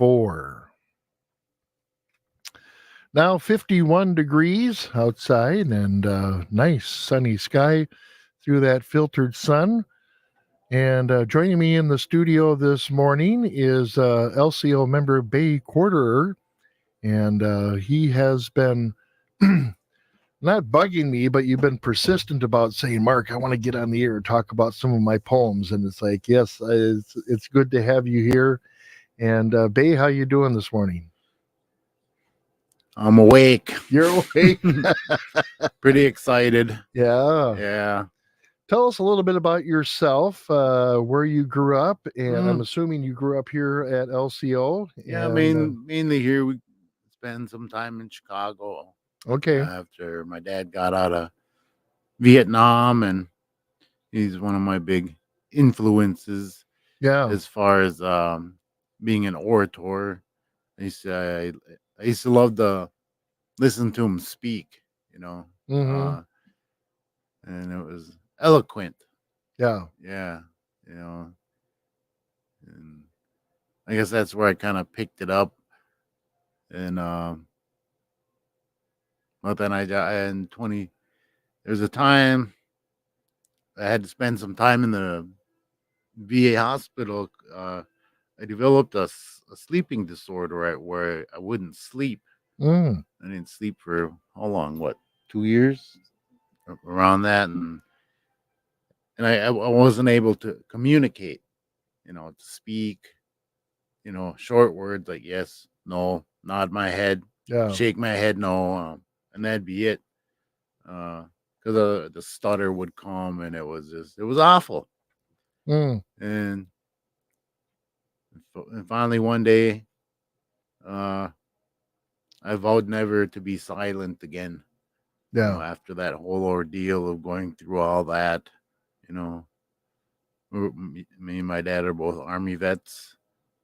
4. Now 51 degrees outside and nice sunny sky through that filtered sun. And joining me in the studio this morning is LCO member Bay Quaderer. And he has been not bugging me, but you've been persistent about saying, Mark, I want to get on the air and talk about some of my poems. And it's like, yes, it's good to have you here. And Bay, how you doing this morning? I'm awake. You're awake. Pretty excited. Yeah. Yeah. Tell us a little bit about yourself, where you grew up, and I'm assuming you grew up here at LCO. Yeah, And, mainly here. We spend some time in Chicago okay. after my dad got out of Vietnam, and he's one of my big influences Yeah. as far as being an orator. I used to love to listen to him speak, Mm-hmm. and it was eloquent. Yeah. Yeah, and I guess that's where I kind of picked it up. And but then in 20, there's a time I had to spend some time in the VA hospital. I developed a sleeping disorder, right, where I wouldn't sleep. Mm. I didn't sleep for how long? What, 2 years? Around that, and I wasn't able to communicate, to speak, short words like yes, no, nod my head, Yeah. shake my head, no, and that'd be it. Because the stutter would come, and it was awful. Mm. And finally one day, uh, I vowed never to be silent again. Yeah. After that whole ordeal of going through all that, you know, me and my dad are both Army vets.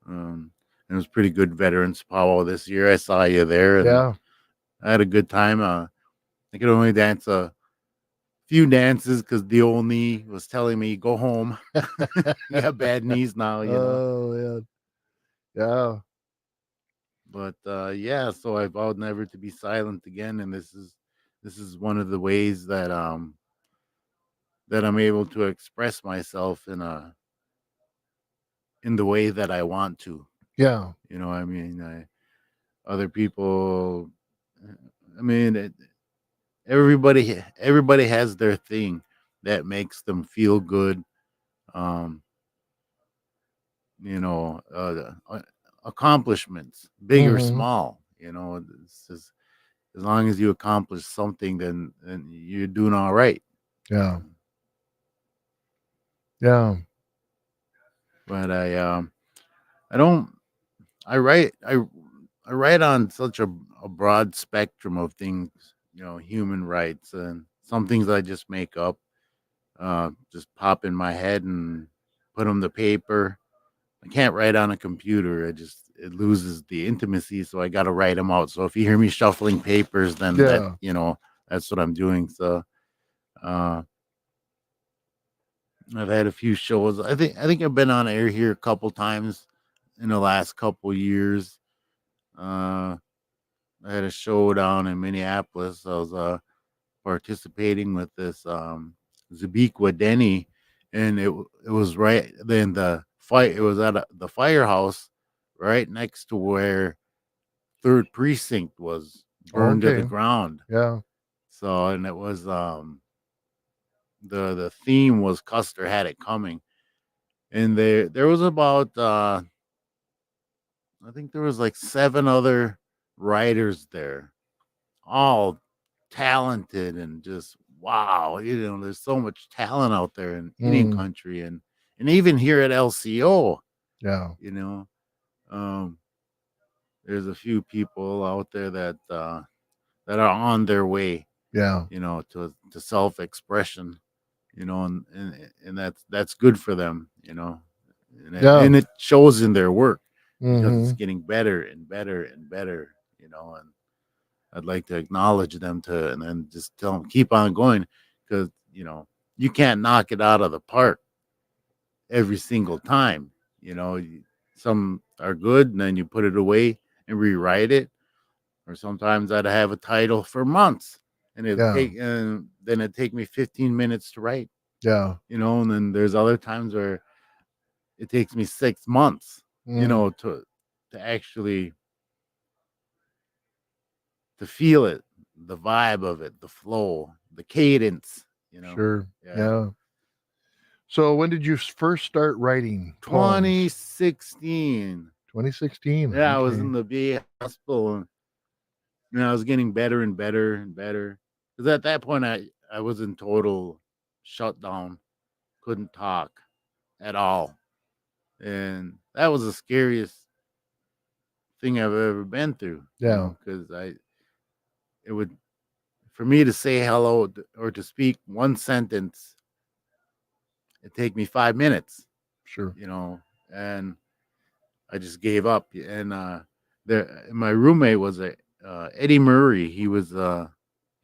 It was pretty good Veterans Powwow this year. I saw you there, and Yeah. I had a good time. I could only dance a few dances because the old knee was telling me go home. You have bad knees now. Oh, yeah. Yeah. But yeah, so I vowed never to be silent again, and this is one of the ways that I'm able to express myself in the way that I want to. Yeah. I mean, other people. I mean, everybody has their thing that makes them feel good. Um, accomplishments, big or Mm-hmm. small. It's just, as long as you accomplish something, then you're doing all right. Yeah. Yeah. But I don't. I write. I write on such a broad spectrum of things. Human rights, and some things I just make up, just pop in my head and put them to paper. I can't write on a computer. It loses the intimacy, so I got to write them out. So if you hear me shuffling papers, then Yeah. that's what I'm doing. So uh, I've had a few shows. I think I've been on air here a couple times in the last couple years. Uh, I had a show down in Minneapolis. I was participating with this Bay Quaderer, and it was right then the fight. It was at the firehouse right next to where Third Precinct was burned to the Okay. ground. Yeah. So, and it was the theme was Custer Had It Coming, and there was about I think there was like 7 other writers there, all talented and just wow. There's so much talent out there in Indian Mm. country, and even here at LCO. Yeah. You know, um, there's a few people out there that are on their way, Yeah. to self expression, and that's good for them, Yeah. and it shows in their work because it's Mm-hmm. getting better and better and better, and I'd like to acknowledge them and then just tell them keep on going because you can't knock it out of the park every single time. You know, some are good, and then you put it away and rewrite it. Or sometimes I'd have a title for months, and Yeah. then it'd take me 15 minutes to write. Yeah. And then there's other times where it takes me 6 months, Mm, to actually to feel it, the vibe of it, the flow, the cadence. sure. Yeah. Yeah. So when did you first start writing poems? 2016. 2016. Yeah, I was Okay. in the VA hospital, and I was getting better and better and better. Because at that point, I was in total shutdown, couldn't talk at all, and that was the scariest thing I've ever been through. Yeah. Because it would for me to say hello or to speak one sentence, it take me 5 minutes. Sure. You know, and I just gave up. And my roommate was a Eddie Murray. He was an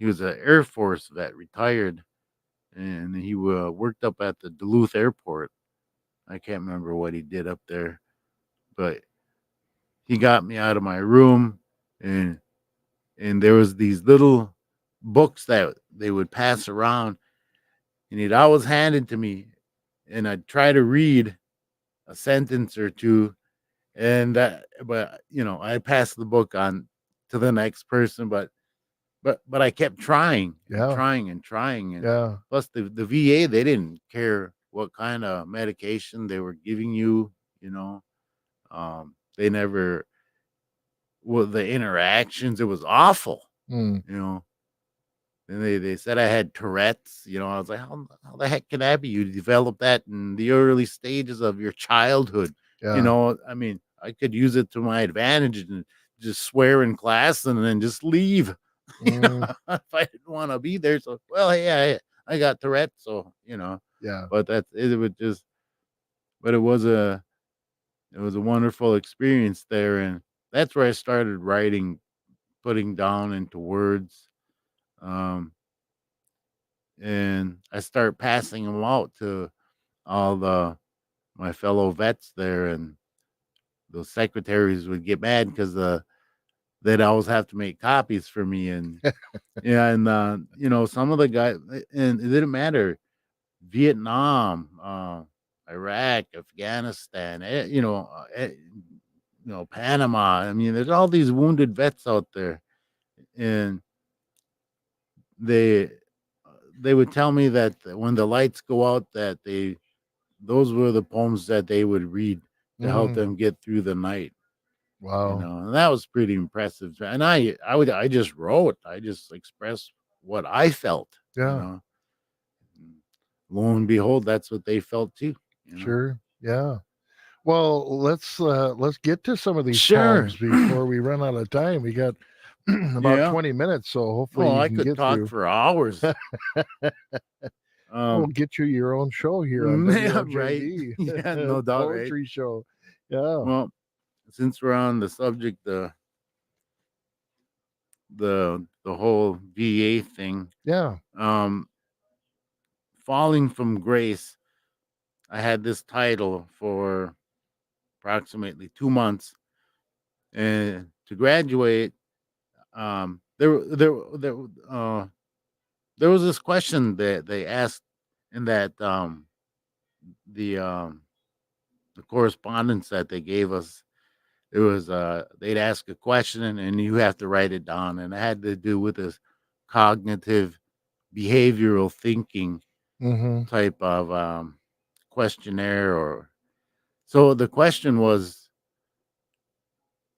Air Force vet, retired, and he worked up at the Duluth Airport. I can't remember what he did up there, but he got me out of my room, and there was these little books that they would pass around, and he'd always hand it to me, and I'd try to read a sentence or two, and but I passed the book on to the next person, but I kept trying and Yeah. trying and trying. And Yeah. plus the VA, they didn't care what kind of medication they were giving you. you know they never well, the interactions, it was awful. Mm, you know and they said I had Tourette's. I was like, how the heck can that be? You develop that in the early stages of your childhood. yeah. I mean, I could use it to my advantage and just swear in class and then just leave. Mm, If I didn't want to be there. So, well, hey, I got Tourette's, so yeah. but that's it. Would just, but it was a wonderful experience there, and that's where I started writing, putting down into words. Um, and I start passing them out to all my fellow vets there, and those secretaries would get mad because they'd always have to make copies for me, and yeah, and some of the guys, and it didn't matter, Vietnam, Iraq, Afghanistan, Panama. I mean, there's all these wounded vets out there, and they they would tell me that when the lights go out, that those were the poems that they would read to help Mm, them get through the night. wow. And that was pretty impressive. And I just wrote, I just expressed what I felt. you Yeah. know. And lo and behold, that's what they felt too. You know. Sure. Yeah. Well, let's get to some of these Sure. poems before we run out of time. We got about Yeah. 20 minutes, so hopefully Oh, you I can could get talk through. for hours. We'll Um, get you your own show here on yeah, right. WLJB, Yeah, no doubt, right. poetry show. Yeah. Well, since we're on the subject, the whole VA thing, Yeah. um, falling from grace, I had this title for approximately 2 months, and to graduate, uh, there was this question that they asked in that the um, the correspondence that they gave us. It was they'd ask a question, and you have to write it down, and it had to do with this cognitive behavioral thinking Mm-hmm. type of questionnaire. Or so the question was,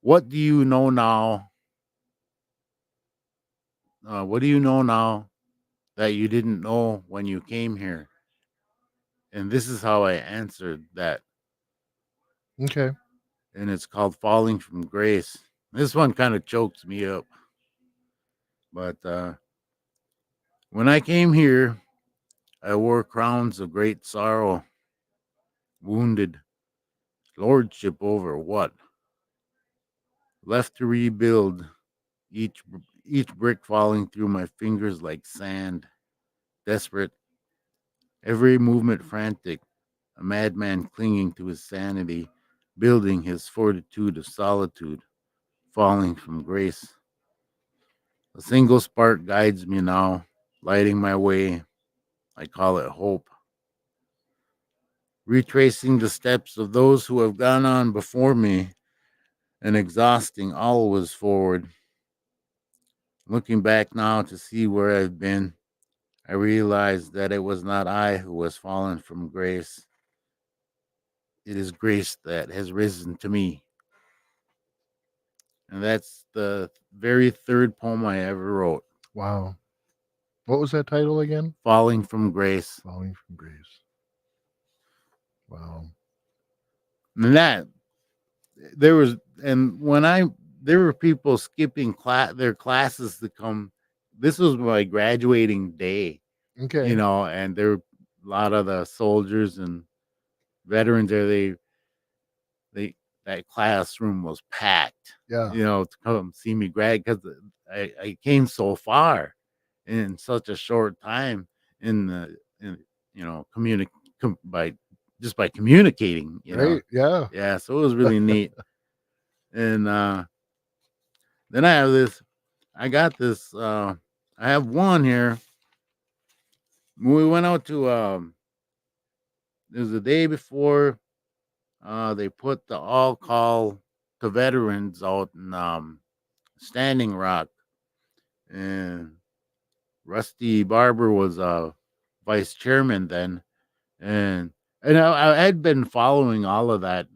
what do you know now? What do you know now that you didn't know when you came here? And this is how I answered that. Okay. And it's called Falling from Grace. This one kind of chokes me up. But when I came here, I wore crowns of great sorrow, wounded, lordship over what? Left to rebuild, each each brick falling through my fingers like sand, desperate, every movement frantic, a madman clinging to his sanity. building his fortitude of solitude, falling from grace. A single spark guides me now, lighting my way. I call it hope. Retracing the steps of those who have gone on before me and exhausting always forward. Looking back now to see where I've been, I realize that it was not I who was fallen from grace. It is grace that has risen to me. And that's the very third poem I ever wrote, Wow. What was that title again? Falling from Grace. Falling from Grace. Wow. And that there was, and when I there were people skipping their classes to come. This was my graduating day, Okay. and there were a lot of the soldiers and veterans there. They that classroom was packed, Yeah. to come see me grad, because I came so far in such a short time in the in by just by communicating. Right. Yeah. Yeah, so it was really neat. And then I got this. I have one here. We went out to. It was the day before. They put the all call to veterans out in Standing Rock, and Rusty Barber was vice chairman then, and I had been following all of that,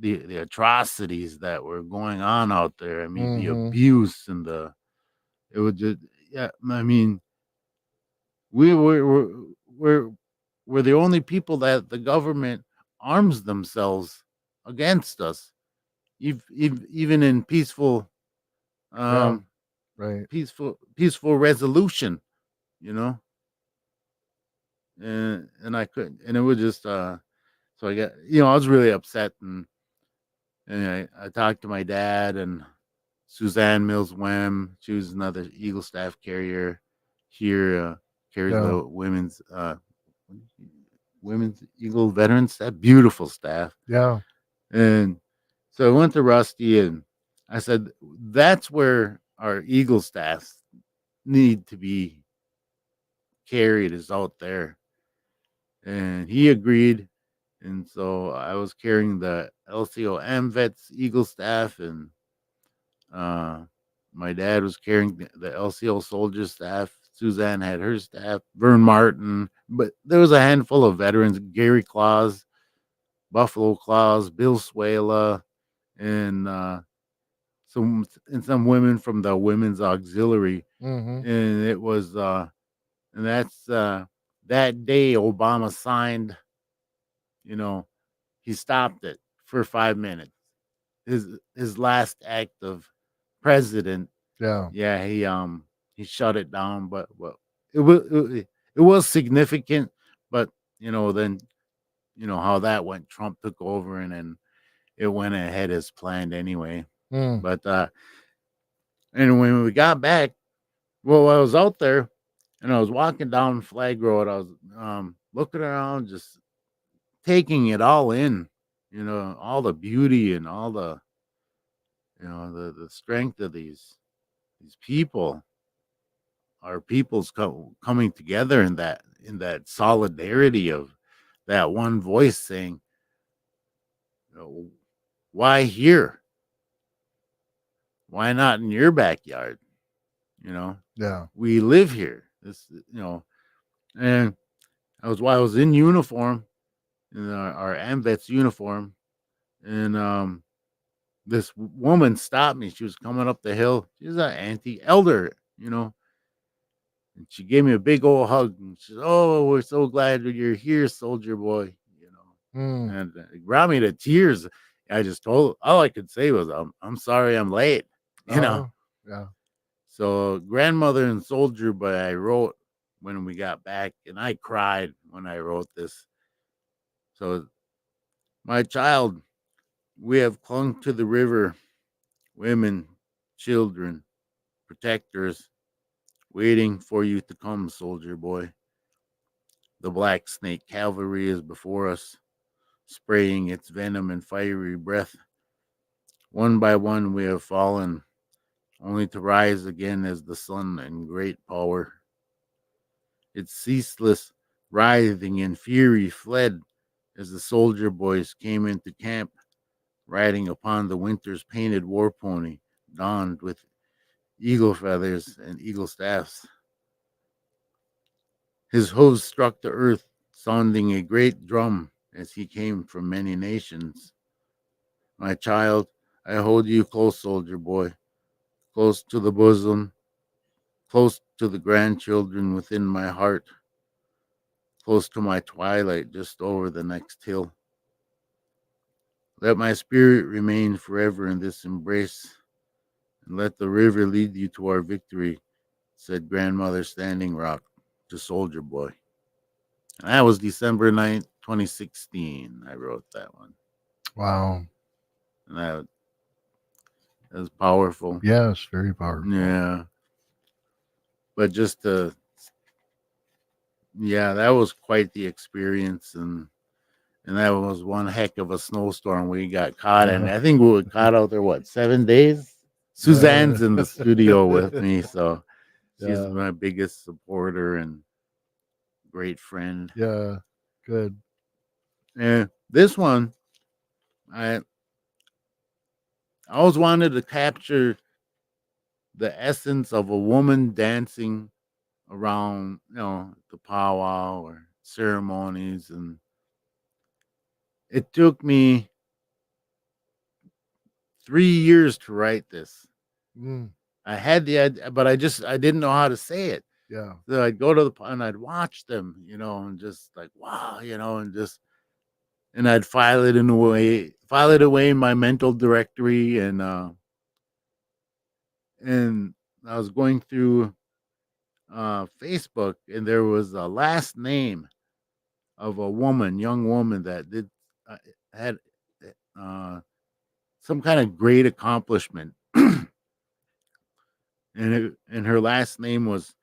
the atrocities that were going on out there. I mean, the Mm-hmm. abuse and it was just, yeah. I mean, we we're we're the only people that the government arms themselves against us, even in Yeah. um Right. peaceful resolution, you know. And I couldn't, and it was just so I got, I was really upset. And I talked to my dad and Suzanne Mills Wem. She was another Eagle staff carrier here, carries Yeah. the women's Eagle veterans staff, beautiful staff. Yeah. And so I went to Rusty and I said, that's where our Eagle staffs need to be carried, is out there. And he agreed. And so I was carrying the LCO vets Eagle staff, and uh, my dad was carrying the LCO soldier staff. Suzanne had her staff, Vern Martin, but there was a handful of veterans: Gary Claus, Buffalo Claus, Bill Swala, and some women from the women's auxiliary. Mm-hmm. And it was and that's that day Obama signed, you know, he stopped it for 5 minutes. His last act of president. Yeah. Yeah, he shut it down, but it was significant. But then how that went. Trump took over, and then it went ahead as planned anyway. Mm. But and when we got back, well, I was out there and I was walking down Flag Road. I was looking around, just taking it all in, all the beauty and all the the strength of these people, our people's coming together in that solidarity of that one voice saying, why here? Why not in your backyard? You know, Yeah. we live here. And while I was in uniform, in our AMVETS uniform, and this woman stopped me. She was coming up the hill. She's an auntie elder, and she gave me a big old hug. And she said, "Oh, we're so glad that you're here, soldier boy." Mm. And it brought me to tears. I just told all I could say was, "I'm sorry, I'm late." You know. Oh. Yeah. So grandmother and soldier, but I wrote when we got back, and I cried when I wrote this. So, my child, we have clung to the river, women, children, protectors, waiting for you to come, soldier boy. The black snake cavalry is before us. spraying its venom and fiery breath. One by one we have fallen, only to rise again as the sun in great power. Its ceaseless writhing and fury fled as the soldier boys came into camp, riding upon the winter's painted war pony, donned with eagle feathers and eagle staffs. His hoofs struck the earth, sounding a great drum as he came from many nations. My child, I hold you close, soldier boy, close to the bosom, close to the grandchildren within my heart, close to my twilight just over the next hill. Let my spirit remain forever in this embrace, and let the river lead you to our victory, said Grandmother Standing Rock to Soldier Boy. And that was December 9th, 2016. I wrote that one. Wow. And that was powerful. Yes, very powerful. Yeah. But just to, yeah, that was quite the experience. And that was one heck of a snowstorm we got caught in. I think we were caught out there, 7 days? Suzanne's in the studio with me, so she's Yeah. my biggest supporter and great friend. Yeah. Good. And this one, I always wanted to capture the essence of a woman dancing around, the powwow or ceremonies. And it took me 3 years to write this. Mm, I had the idea, but I didn't know how to say it. yeah. So I'd go to and I'd watch them, and just like, wow, and I'd file it away in my mental directory. And I was going through Facebook, and there was a last name of a young woman that did uh, had uh, some kind of great accomplishment, and her last name was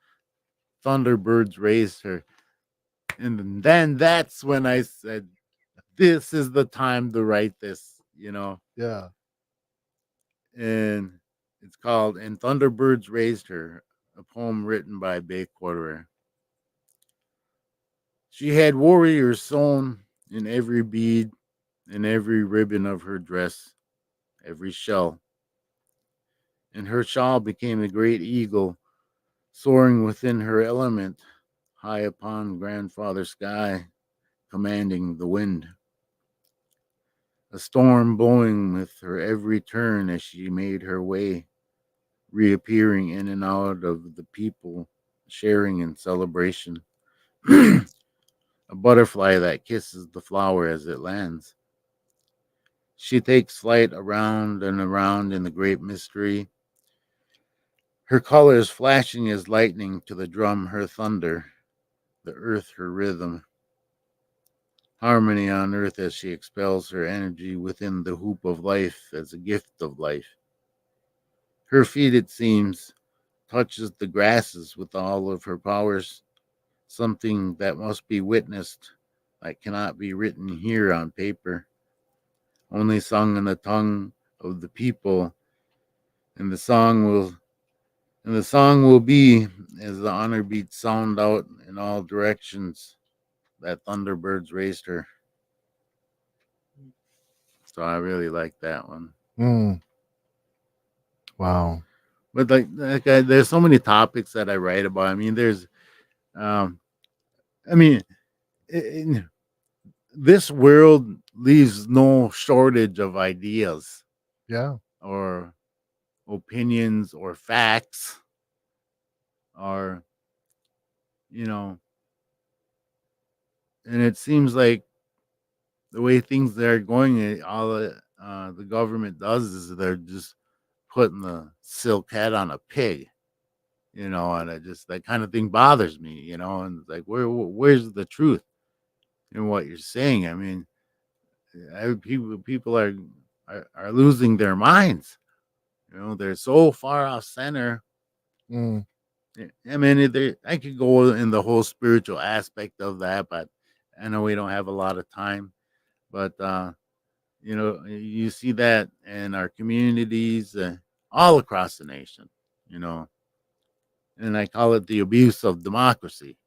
Thunderbirds Raised Her. And then that's when I said, this is the time to write this. Yeah. And it's called And Thunderbirds Raised Her, a poem written by Bay Quaderer. She had warriors sewn in every bead, in every ribbon of her dress, every shell. And her shawl became a great eagle, soaring within her element, high upon grandfather sky, commanding the wind. A storm blowing with her every turn as she made her way, reappearing in and out of the people, sharing in celebration. A butterfly that kisses the flower as it lands. She takes flight around and around in the great mystery, her colors flashing as lightning to the drum, her thunder, the earth, her rhythm. Harmony on earth as she expels her energy within the hoop of life as a gift of life. Her feet, it seems, touches the grasses with all of her powers, something that must be witnessed, that cannot be written here on paper, only sung in the tongue of the people, and the song will be as the honor beats sound out in all directions that Thunderbirds raised her. So I really like that one. Mm, wow. But there's so many topics that I write about. I mean, um, I mean, in this world leaves no shortage of ideas Yeah. or opinions or facts or, you know, and it seems like the way things are going, all the government does is they're just putting the silk head on a pig, and it just that kind of thing bothers me, and it's like where's the truth in what you're saying? I mean, people are losing their minds. They're so far off center. Mm, I mean, I could go in the whole spiritual aspect of that, but I know we don't have a lot of time. But you see that in our communities, all across the nation. You know, and I call it the abuse of democracy.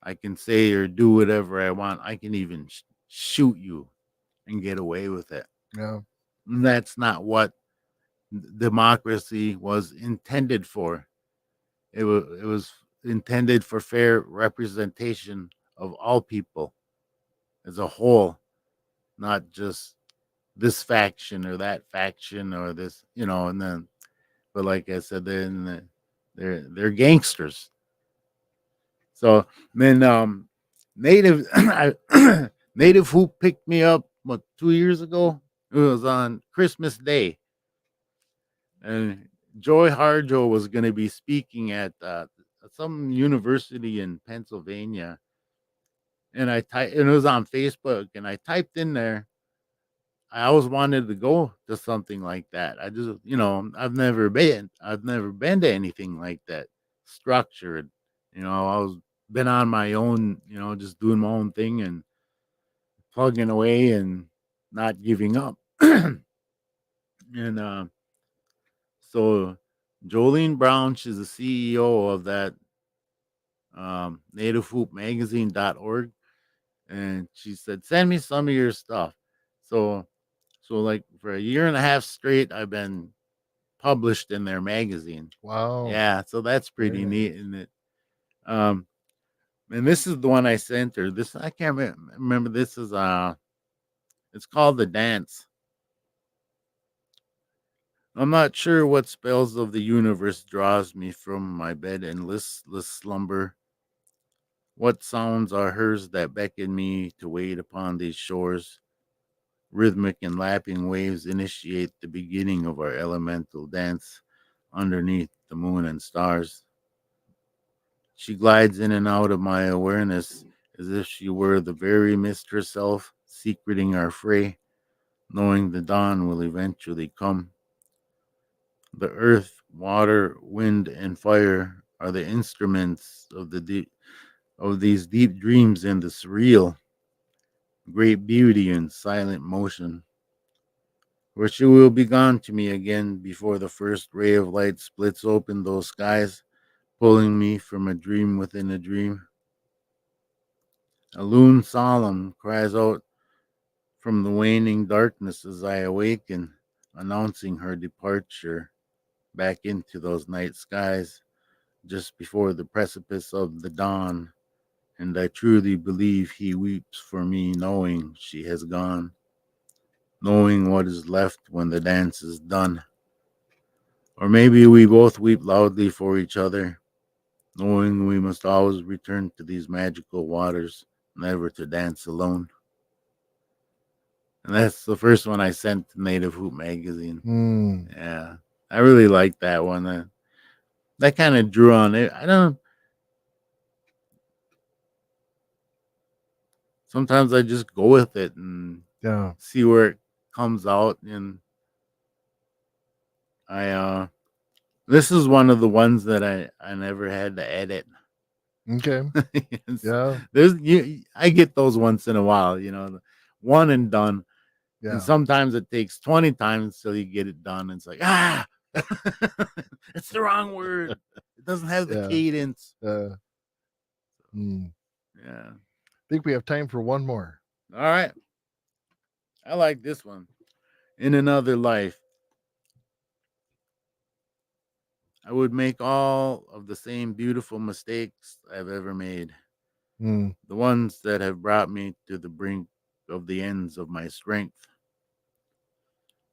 I can say or do whatever I want. I can even shoot you and get away with it. Yeah. And that's not what democracy was intended for. It was intended for fair representation of all people as a whole, not just this faction or that faction or this, and then but like I said, they're gangsters. So then native native who picked me up 2 years ago. It was on Christmas Day, and Joy Harjo was going to be speaking at some university in Pennsylvania, and and it was on Facebook, and I typed in there. I always wanted to go to something like that. I just, I've never been to anything like that structured. I was been on my own, just doing my own thing and plugging away and not giving up. And so Jolene Brown, she's the CEO of that nativehoopmagazine.org. And she said, send me some of your stuff. So, like for a year and a half straight, I've been published in their magazine. Wow. Yeah. So that's pretty neat. And um, and this is the one I sent her. This, I can't remember. This is, it's called The Dance. I'm not sure what spells of the universe draws me from my bed in listless slumber. What sounds are hers that beckon me to wait upon these shores? Rhythmic and lapping waves initiate the beginning of our elemental dance underneath the moon and stars. She glides in and out of my awareness as if she were the very mist herself, secreting our fray, knowing the dawn will eventually come. The earth, water, wind, and fire are the instruments of these deep dreams and the surreal, great beauty and silent motion. For she will be gone to me again before the first ray of light splits open those skies, pulling me from a dream within a dream. A loon solemn cries out from the waning darkness as I awaken, announcing her departure back into those night skies just before the precipice of the dawn. And I truly believe he weeps for me, knowing she has gone, knowing what is left when the dance is done. Or maybe we both weep loudly for each other, knowing we must always return to these magical waters, never to dance alone. And that's the first one I sent to Native Hoop Magazine. Mm. Yeah, I really like that one. That kind of drew on it. I don't. Sometimes I just go with it and Yeah. see where it comes out. And I this is one of the ones that I never had to edit. Okay. It's- Yeah. I get those once in a while, one and done. And Yeah. sometimes it takes 20 times till you get it done. It's like, it's the wrong word. It doesn't have the Yeah. cadence. Mm. Yeah. I think we have time for one more. All right. I like this one. In another life, I would make all of the same beautiful mistakes I've ever made. Mm. The ones that have brought me to the brink of the ends of my strength.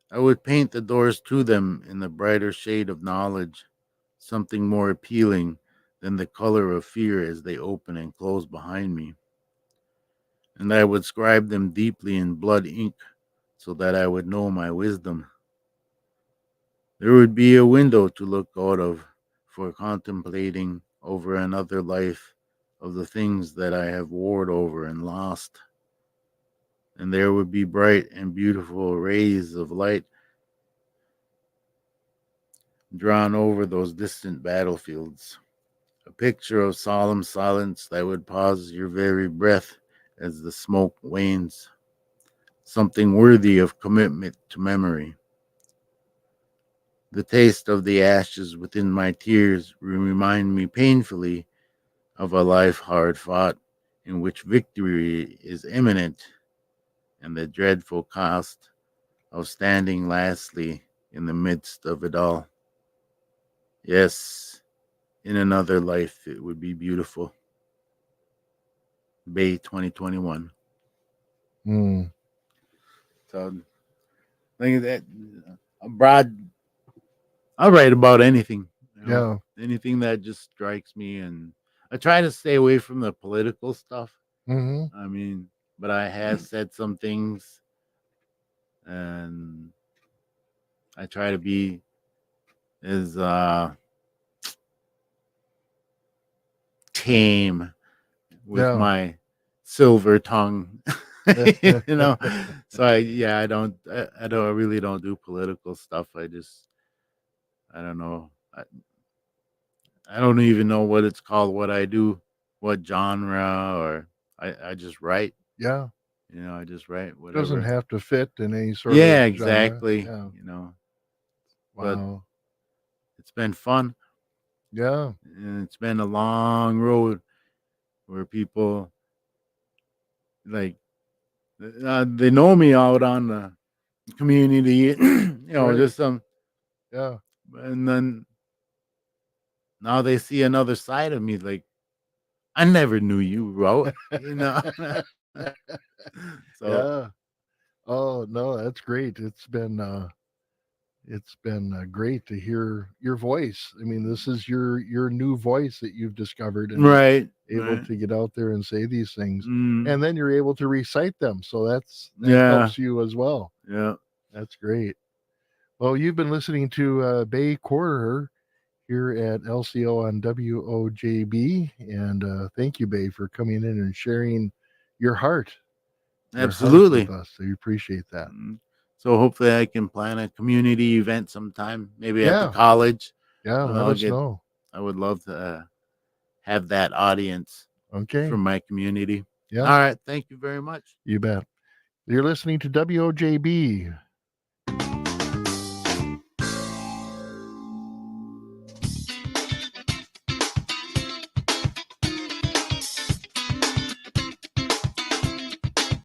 I would paint the doors to them in the brighter shade of knowledge, something more appealing than the color of fear as they open and close behind me. And I would scribe them deeply in blood ink so that I would know my wisdom. There would be a window to look out of for contemplating over another life of the things that I have warred over and lost. And there would be bright and beautiful rays of light drawn over those distant battlefields. A picture of solemn silence that would pause your very breath as the smoke wanes. something worthy of commitment to memory. The taste of the ashes within my tears remind me painfully of a life hard fought, in which victory is imminent, and the dreadful cost of standing lastly in the midst of it all. Yes, in another life it would be beautiful. Bay 2021. Mm, So think that broad. I write about anything, yeah. anything that just strikes me, and I try to stay away from the political stuff. Hmm. I mean, but I have said some things, and I try to be as tame with Yeah. my silver tongue. you know, so I really don't do political stuff. I don't know. I don't even know what it's called, what I do, what genre, or I just write. Yeah. I just write Doesn't whatever. have to fit in any sort of Yeah, genre. exactly. Yeah. But Wow. it's been fun, Yeah. and it's been a long road where people like they know me out on the community, Right. just some, Yeah. and then now they see another side of me. Like I never knew you wrote. So Yeah. Oh no, that's great. It's been great to hear your voice. I mean, this is your new voice that you've discovered and right, able right, to get out there and say these things, mm, and then you're able to recite them. So that yeah, helps you as well. yeah. That's great. Well, you've been listening to Bay Quaderer here at LCO on WOJB, and thank you, Bay, for coming in and sharing your heart, your heart with Absolutely. us. So we appreciate that. Mm. So hopefully I can plan a community event sometime, maybe at the Yeah, college. yeah. Let I'll us get. know. I would love to have that audience Okay. from my community. Yeah, All right. Thank you very much. you bet. You're listening to WOJB